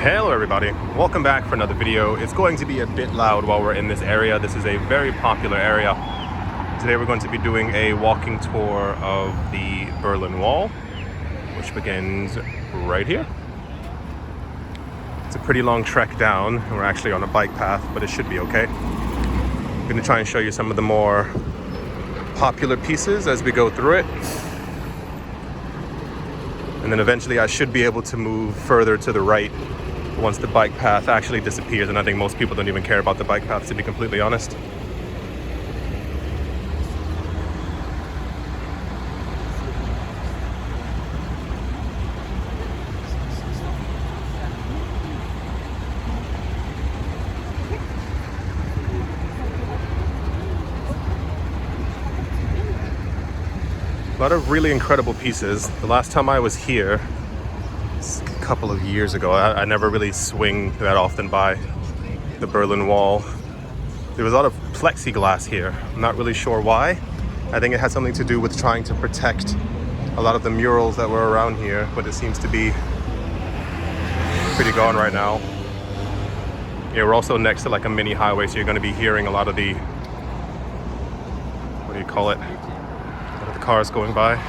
Hello everybody, welcome back for another video. It's going to be a bit loud while we're in this area. This is a very popular area. Today we're going to be doing a walking tour of the Berlin Wall, which begins right here. It's a pretty long trek down, and we're actually on a bike path, but it should be okay. I'm going to try and show you some of the more popular pieces as we go through it. And then eventually I should be able to move further to the right once the bike path actually disappears, and I think most people don't even care about the bike path, to be completely honest. A lot of really incredible pieces. The last time I was here, a couple of years ago, I never really swing that often by the Berlin Wall. There was a lot of plexiglass here. I'm not really sure why. I think it had something to do with trying to protect a lot of the murals that were around here, but it seems to be pretty gone right now. Yeah, we're also next to like a mini highway, so you're going to be hearing a lot of the, what do you call it? A lot of the cars going by.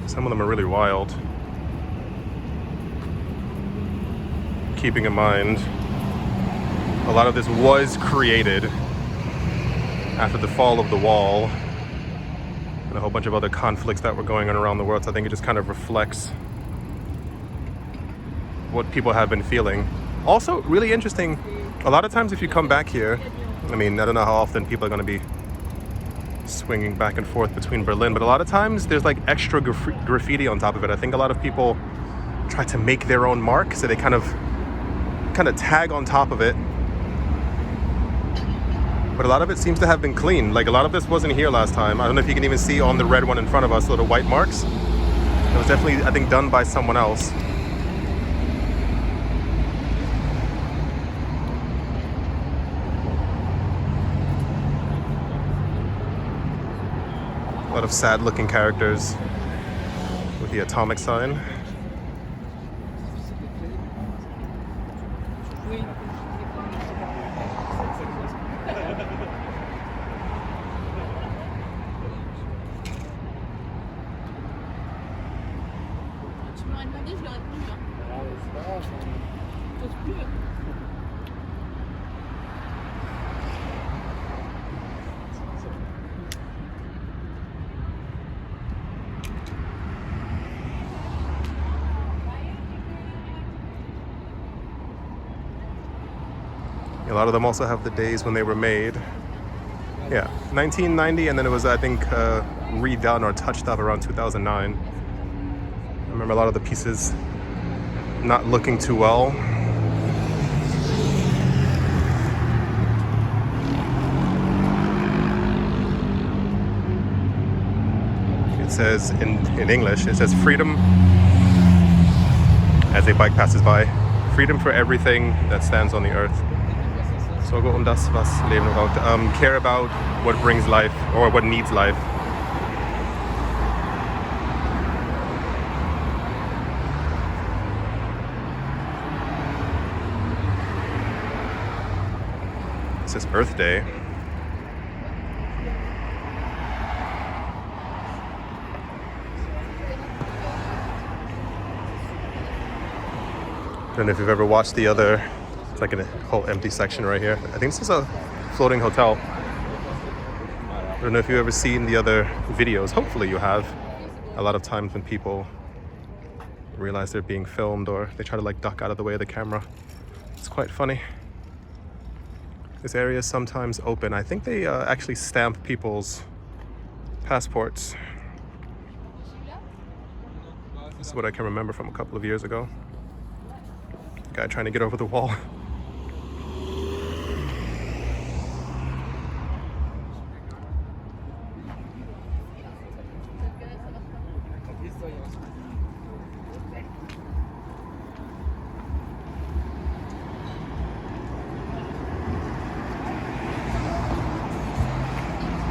Some of them are really wild. Keeping in mind, a lot of this was created after the fall of the wall and a whole bunch of other conflicts that were going on around the world. So I think it just kind of reflects what people have been feeling. Also, really interesting, a lot of times if you come back here, I mean, I don't know how often people are going to be swinging back and forth between Berlin, but a lot of times there's like extra graffiti on top of it. I think a lot of people try to make their own mark, so they kind of tag on top of it, but a lot of it seems to have been clean. Like, a lot of this wasn't here last time. I don't know if you can even see on the red one in front of us, little white marks. It was definitely, I think, done by someone else. A lot of sad looking characters with the atomic sign. A lot of them also have the days when they were made. Yeah, 1990, and then it was, I think, redone or touched up around 2009. I remember a lot of the pieces not looking too well. It says in English, it says freedom, as a bike passes by, freedom for everything that stands on the earth. Sorge das, was Leben braucht. Care about what brings life, or what needs life. It says Earth Day. I don't know if you've ever watched the other. It's like a whole empty section right here. I think this is a floating hotel. I don't know if you've ever seen the other videos. Hopefully you have. A lot of times when people realize they're being filmed, or they try to like duck out of the way of the camera. It's quite funny. This area is sometimes open. I think they actually stamp people's passports. This is what I can remember from a couple of years ago. Guy trying to get over the wall.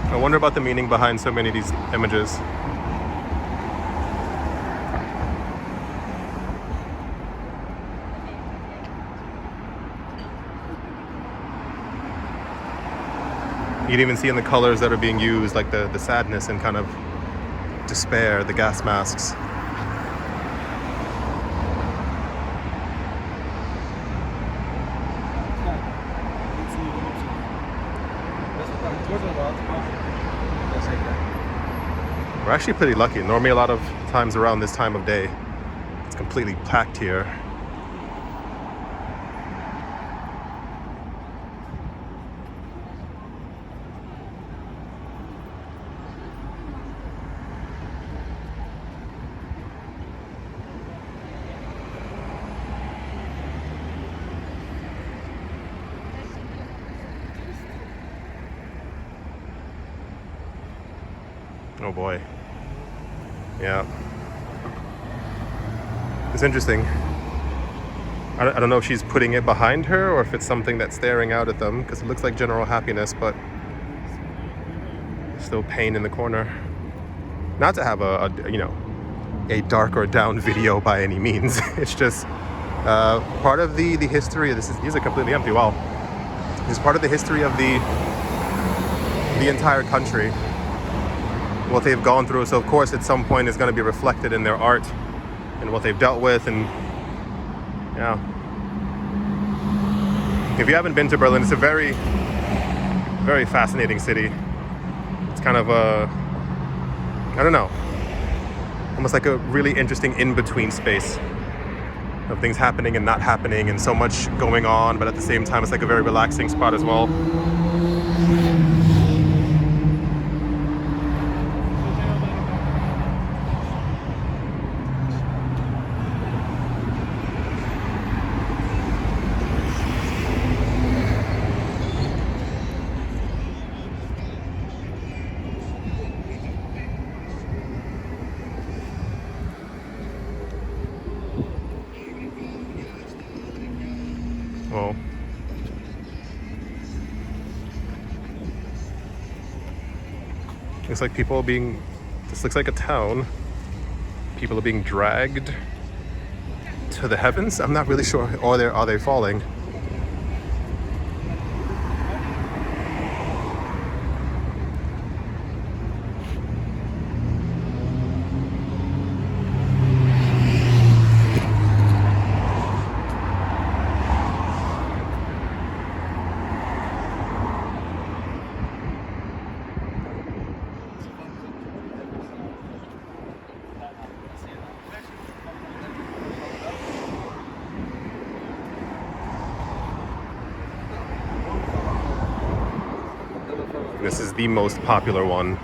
I wonder about the meaning behind so many of these images. You can even see in the colors that are being used, like the sadness and kind of despair, the gas masks. We're actually pretty lucky. Normally a lot of times around this time of day, it's completely packed here. Oh boy. Yeah. It's interesting. I don't know if she's putting it behind her or if it's something that's staring out at them, because it looks like general happiness, but still pain in the corner. Not to have a dark or down video by any means. It's just part of the history of this. These are completely empty. Wow. It's part of the history of the entire country. What they've gone through, so of course at some point it's going to be reflected in their art and what they've dealt with. And yeah, if you haven't been to Berlin, it's a very, very fascinating city. It's kind of I don't know, almost like a really interesting in-between space of things happening and not happening, and so much going on, but at the same time it's like a very relaxing spot as well. Well, looks like people are being, this looks like a town. People are being dragged to the heavens. I'm not really sure. Or are they falling? This is the most popular one.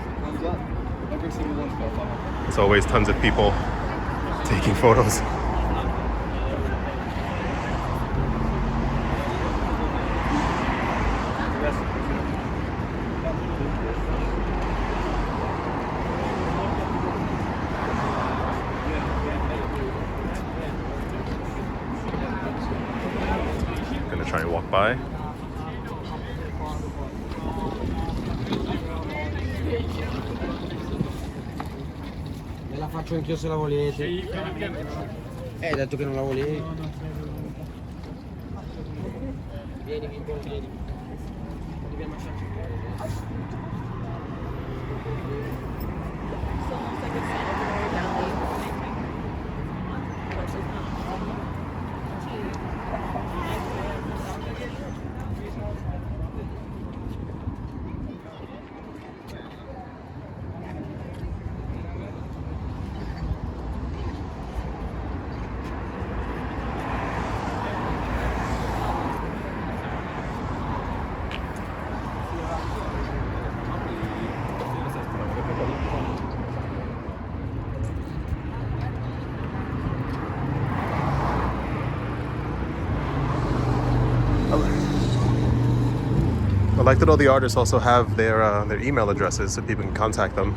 There's always tons of people taking photos. Gonna try and walk by. La faccio anch'io se la volete. Hai detto che non la volevi. Vieni, vieni. Dobbiamo lasciarci un po'. like that all the artists also have their email addresses so people can contact them,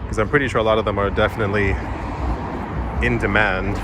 because I'm pretty sure a lot of them are definitely in demand.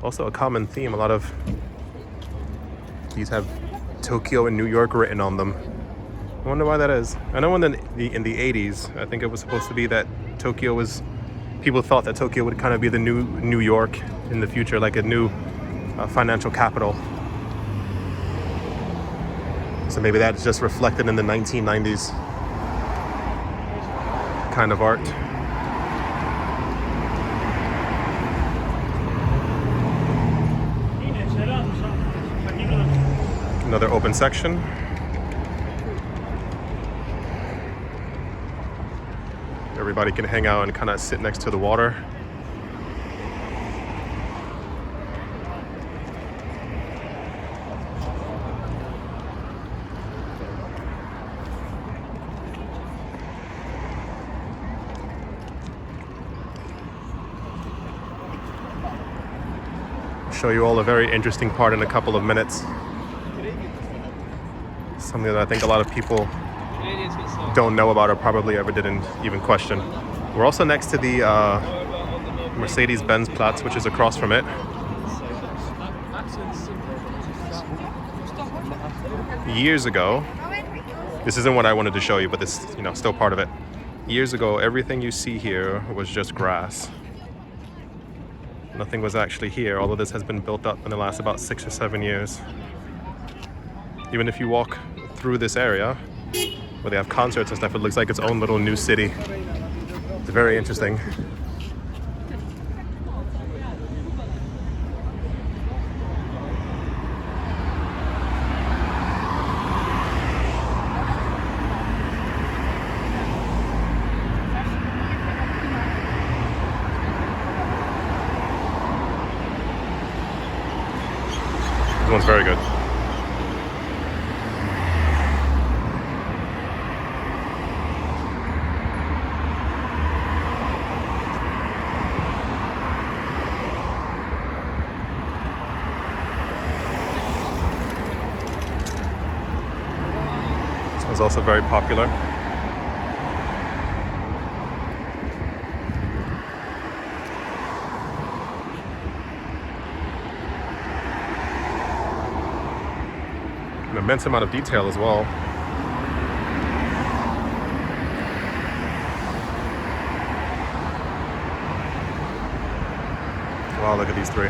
Also a common theme, a lot of these have Tokyo and New York written on them. I wonder why that is. I know in the 80s, I think it was supposed to be that Tokyo was, people thought that Tokyo would kind of be the new New York in the future, like a new financial capital. So maybe that's just reflected in the 1990s kind of art. Another open section. Everybody can hang out and kind of sit next to the water. I'll show you all a very interesting part in a couple of minutes. Something that I think a lot of people don't know about or probably ever didn't even question. We're also next to the Mercedes-Benz Platz, which is across from it. Years ago, this isn't what I wanted to show you, but this, still part of it. Years ago, everything you see here was just grass. Nothing was actually here. All of this has been built up in the last about 6 or 7 years. Even if you walk through this area where they have concerts and stuff, it looks like its own little new city. It's very interesting. This one's very good. Is also very popular. An immense amount of detail as well. Wow, look at these three.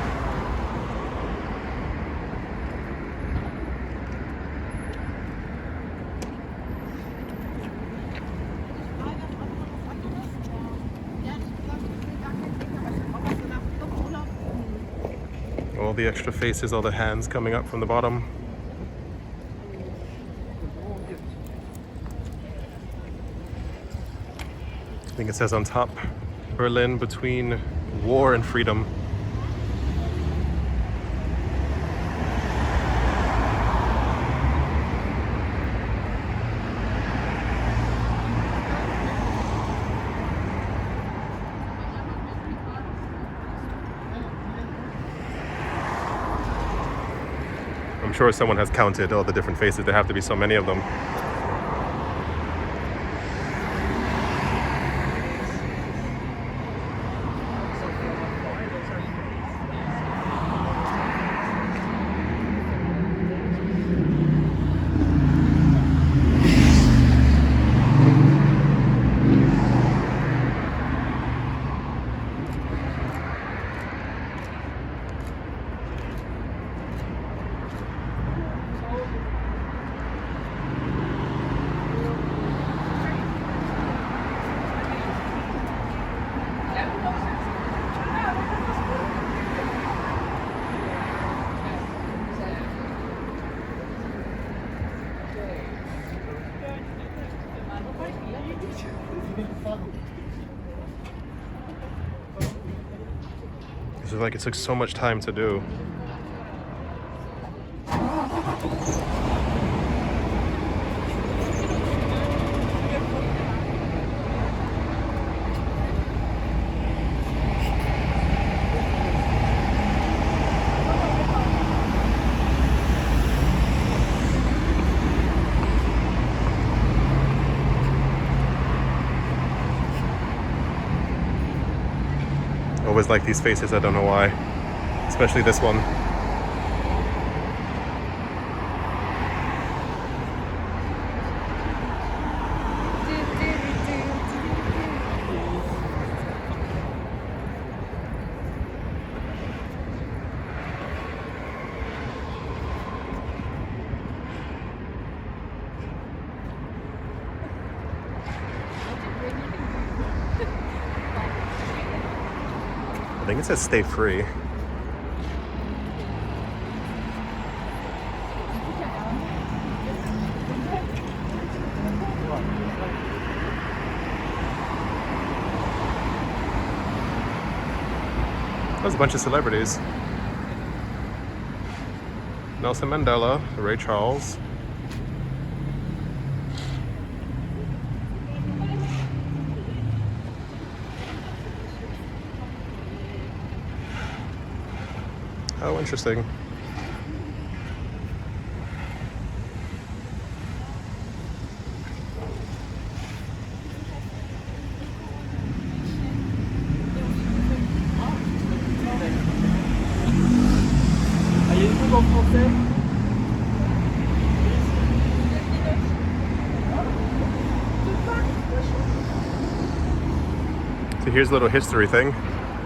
All the extra faces, all the hands coming up from the bottom. I think it says on top, Berlin between war and freedom. I'm sure someone has counted all the different faces. There have to be so many of them. It's like it took so much time to do. Always like these faces, I don't know why. Especially this one. I think it says stay free. There's a bunch of celebrities. Nelson Mandela, Ray Charles. Oh, interesting. So here's a little history thing.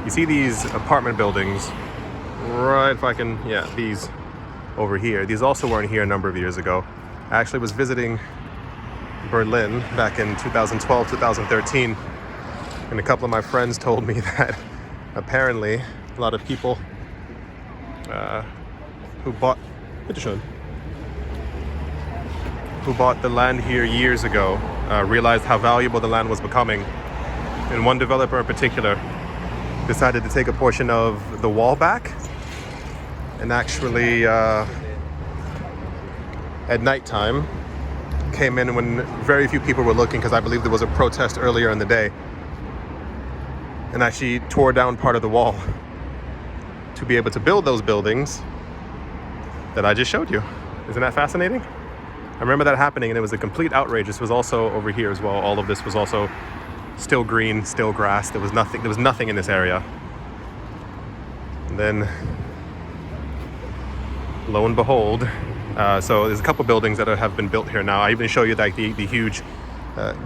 You see these apartment buildings, right, if I can, yeah, these over here. These also weren't here a number of years ago. I actually was visiting Berlin back in 2012, 2013, and a couple of my friends told me that apparently a lot of people who bought the land here years ago realized how valuable the land was becoming. And one developer in particular decided to take a portion of the wall back and actually at nighttime came in when very few people were looking, because I believe there was a protest earlier in the day, and actually tore down part of the wall to be able to build those buildings that I just showed you. Isn't that fascinating? I remember that happening, and it was a complete outrage. This was also over here as well. All of this was also still green, still grass. There was nothing in this area. And then lo and behold, so there's a couple buildings that have been built here now. I even show you like the huge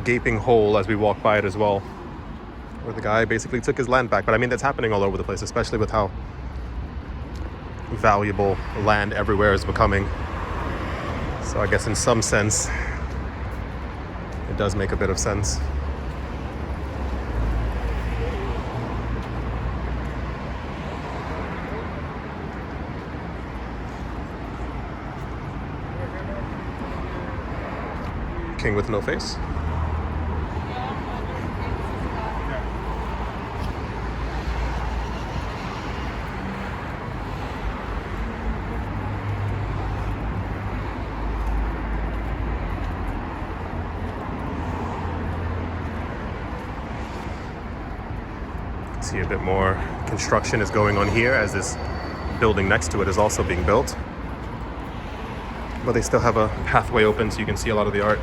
gaping hole as we walk by it as well, where the guy basically took his land back. But I mean, that's happening all over the place, especially with how valuable land everywhere is becoming. So I guess in some sense, it does make a bit of sense. King with no face. See a bit more construction is going on here as this building next to it is also being built. But they still have a pathway open so you can see a lot of the art.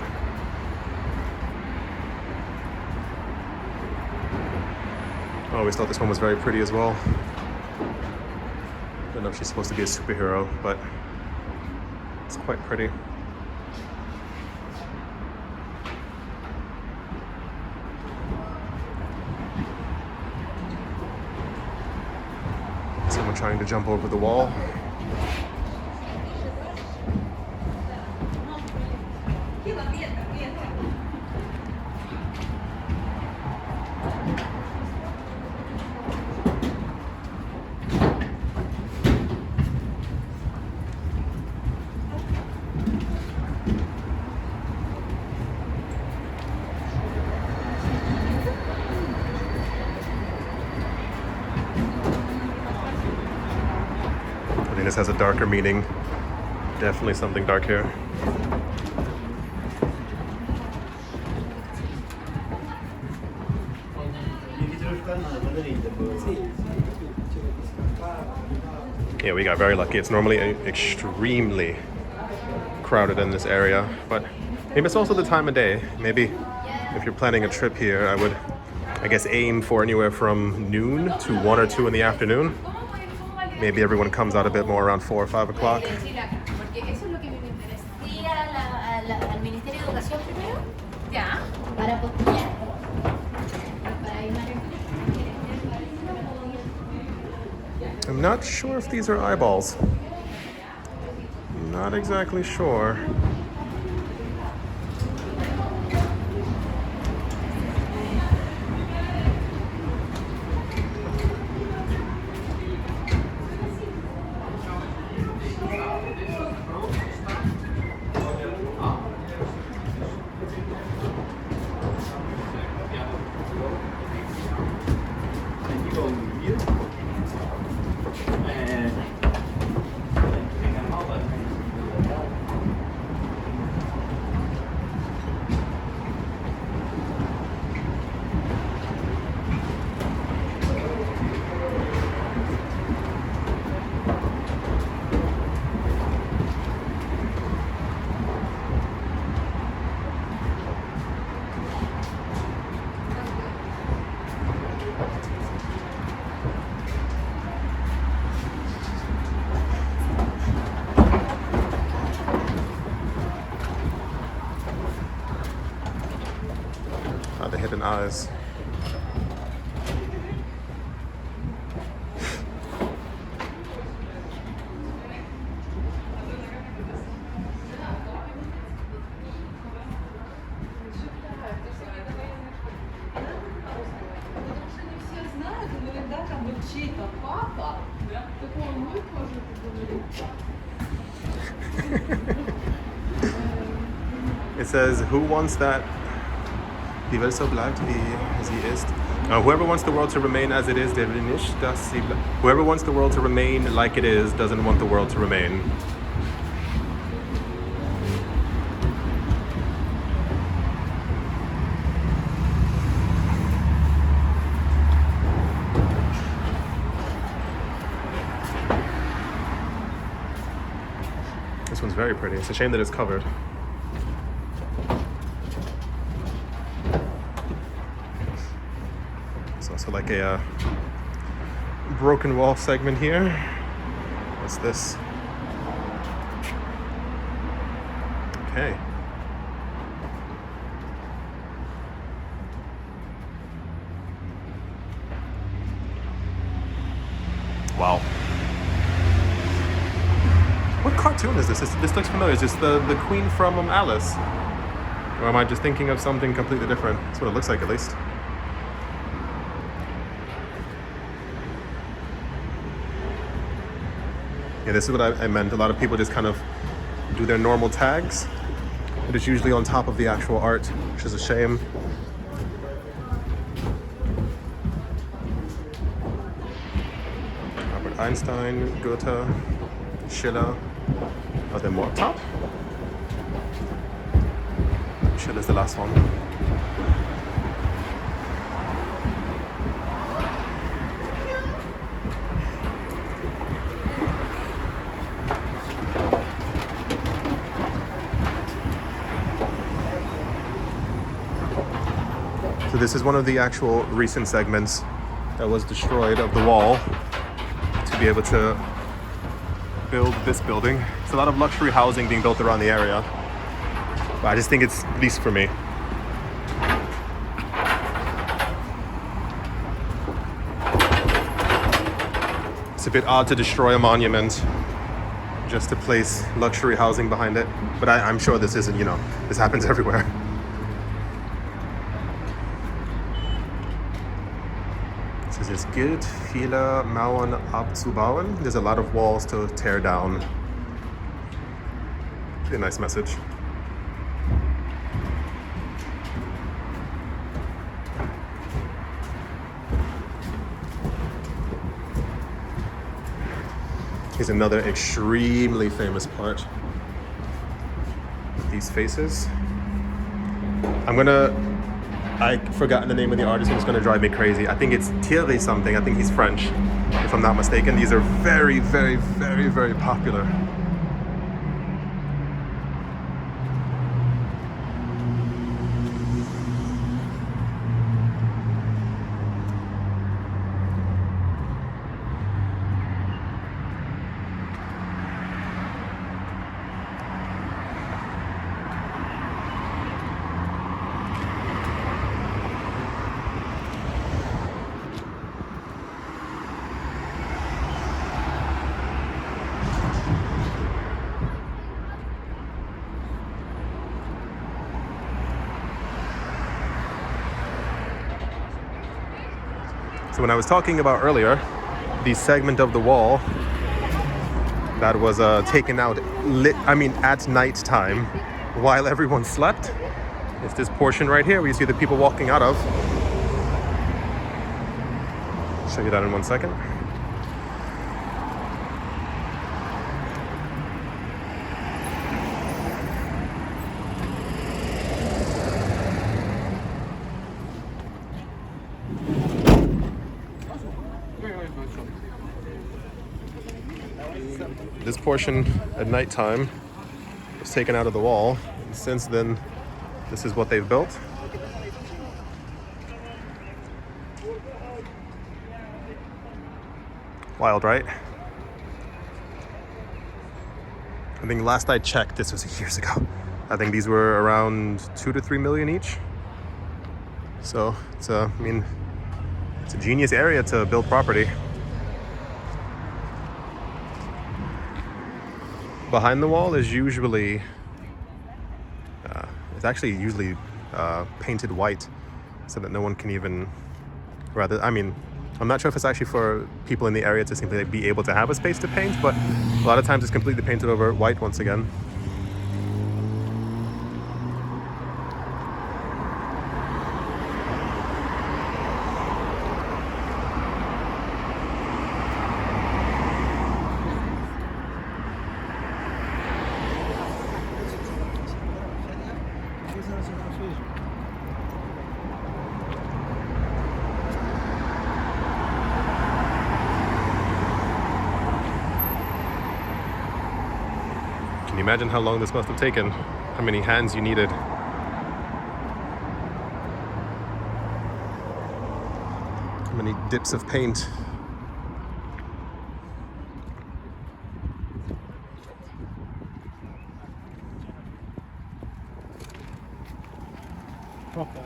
I always thought this one was very pretty as well. I don't know if she's supposed to be a superhero, but it's quite pretty. Someone trying to jump over the wall. And this has a darker meaning. Definitely something dark here. Yeah, we got very lucky. It's normally extremely crowded in this area, but maybe it's also the time of day. Maybe if you're planning a trip here, I would, I guess, aim for anywhere from noon to 1 or 2 in the afternoon. Maybe everyone comes out a bit more around 4 or 5 o'clock. I'm not sure if these are eyeballs. Not exactly sure. The hidden eyes. It says, who wants that? Die Welt so bleibt, wie sie ist. Whoever wants the world to remain as it is, der will nicht, dass sie whoever wants the world to remain like it is, doesn't want the world to remain. This one's very pretty. It's a shame that it's covered. It's also like a broken wall segment here. What's this? Okay. Wow. What cartoon is this? This looks familiar. Is this the Queen from Alice? Or am I just thinking of something completely different? That's what it looks like, at least. Yeah, this is what I meant. A lot of people just kind of do their normal tags, but it's usually on top of the actual art, which is a shame. Albert Einstein, Goethe, Schiller. Are there more up top? Schiller's the last one. So this is one of the actual recent segments that was destroyed of the wall to be able to build this building. It's a lot of luxury housing being built around the area, but I just think it's, at least for me, it's a bit odd to destroy a monument just to place luxury housing behind it. But I'm sure this isn't, you know, this happens everywhere. Es gilt, viele Mauern abzubauen. There's a lot of walls to tear down. Pretty nice message. Here's another extremely famous part. These faces. I've forgotten the name of the artist and it's gonna drive me crazy. I think it's Thierry something. I think he's French, if I'm not mistaken. These are very, very, very, very popular. So when I was talking about earlier, the segment of the wall that was taken out at night time while everyone slept, it's this portion right here where you see the people walking out of. I'll show you that in 1 second. This portion at nighttime was taken out of the wall. And since then, this is what they've built. Wild, right? I think last I checked, this was years ago. I think these were around 2 to 3 million each. So it's a genius area to build property. Behind the wall is usually, it's actually usually painted white so that no one can even, I'm not sure if it's actually for people in the area to simply be able to have a space to paint, but a lot of times it's completely painted over white once again. Can you imagine how long this must have taken? How many hands you needed? How many dips of paint? Proper.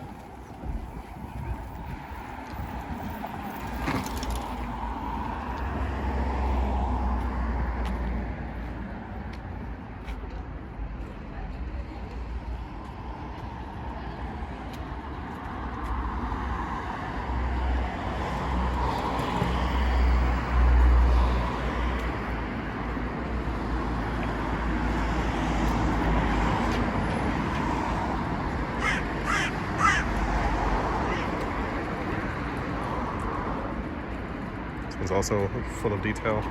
It's also full of detail.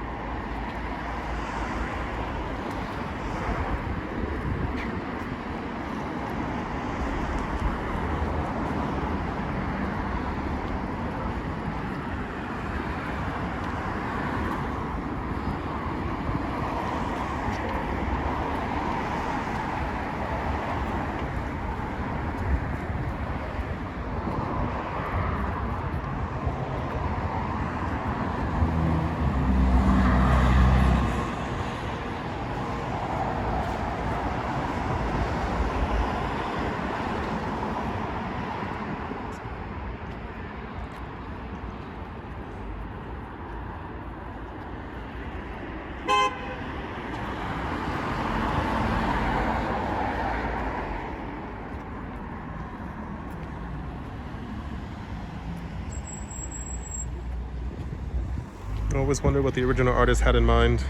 I always wonder what the original artist had in mind.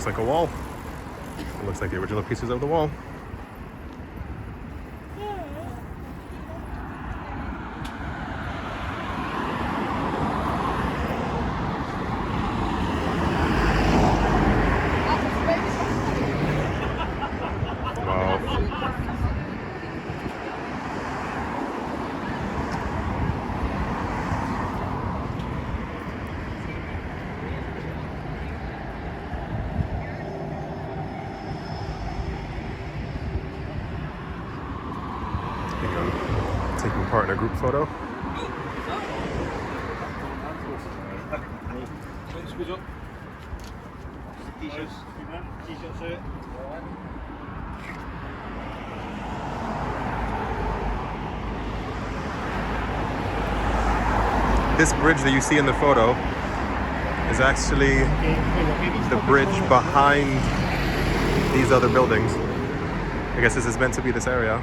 Looks like a wall. It looks like the original pieces of the wall. Taking part in a group photo. This bridge that you see in the photo is actually the bridge behind these other buildings. I guess this is meant to be this area.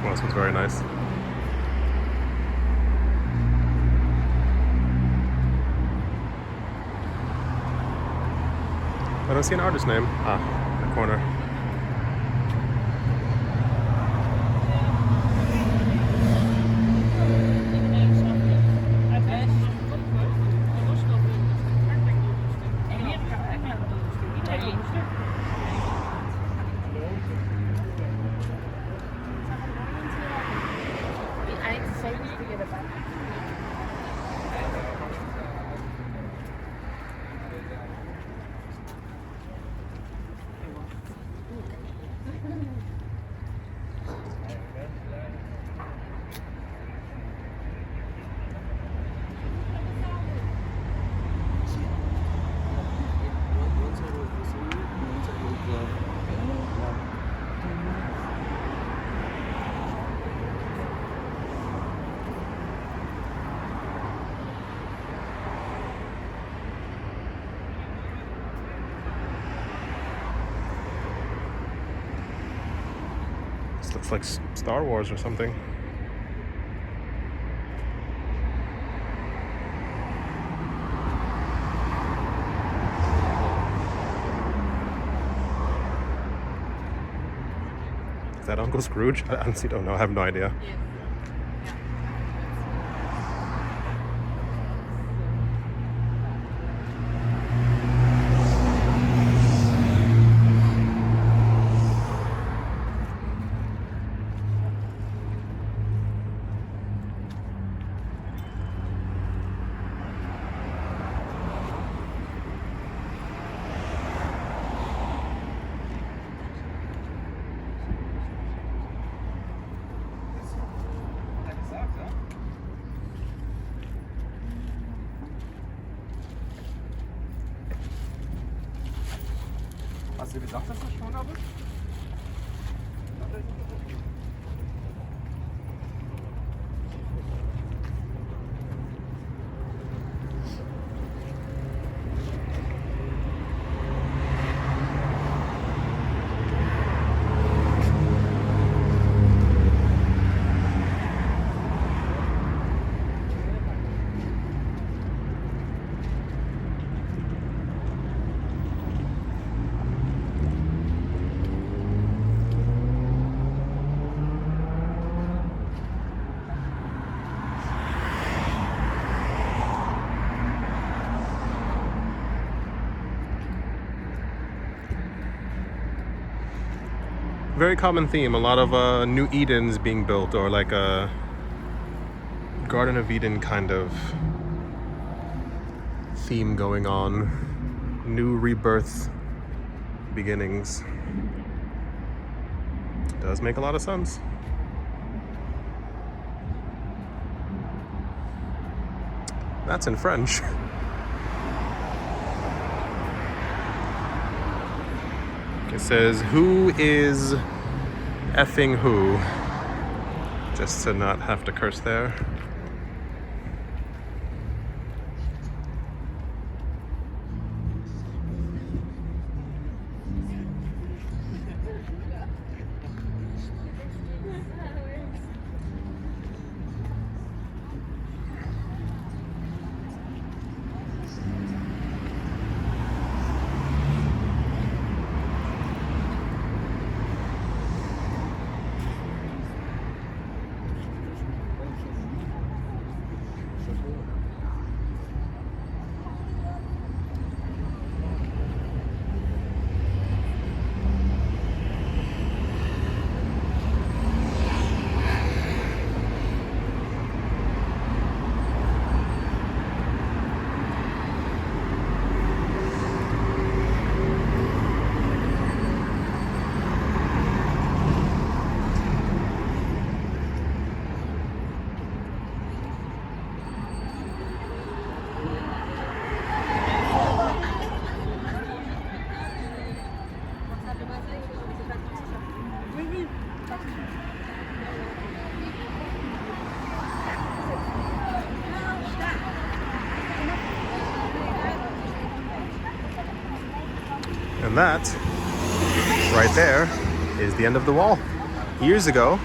Well, this one's very nice. I don't see an artist name. Ah, in the corner. This looks like Star Wars or something. Is that Uncle Scrooge? I honestly don't know. I have no idea. Yes. Hast du gesagt, dass du schwanger bist? very common theme. A lot of new Edens being built, or like a Garden of Eden kind of theme going on. New rebirth beginnings. Does make a lot of sense. That's in French. It says, who is effing who? Just to not have to curse there. And that, right there, is the end of the wall. Years ago,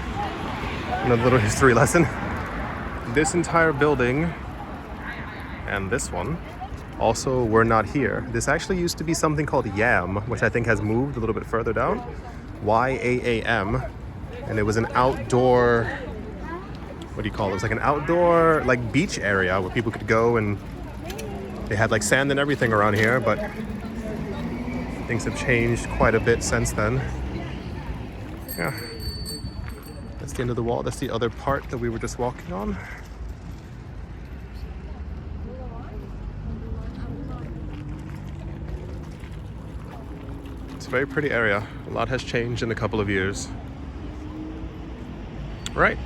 another little history lesson, this entire building and this one also were not here. This actually used to be something called YAM, which I think has moved a little bit further down. YAAM. And it was an outdoor, what do you call it? It was like an outdoor like beach area where people could go, and they had like sand and everything around here, but things have changed quite a bit since then. Yeah. That's the end of the wall. That's the other part that we were just walking on. It's a very pretty area. A lot has changed in a couple of years. Right.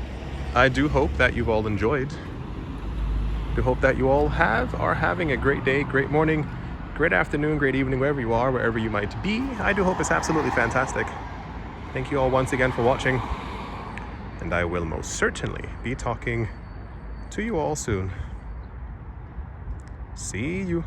I do hope that you've all enjoyed. I do hope that you all are having a great day, great morning, great afternoon, great evening, wherever you are, wherever you might be. I do hope it's absolutely fantastic. Thank you all once again for watching. And I will most certainly be talking to you all soon. See you.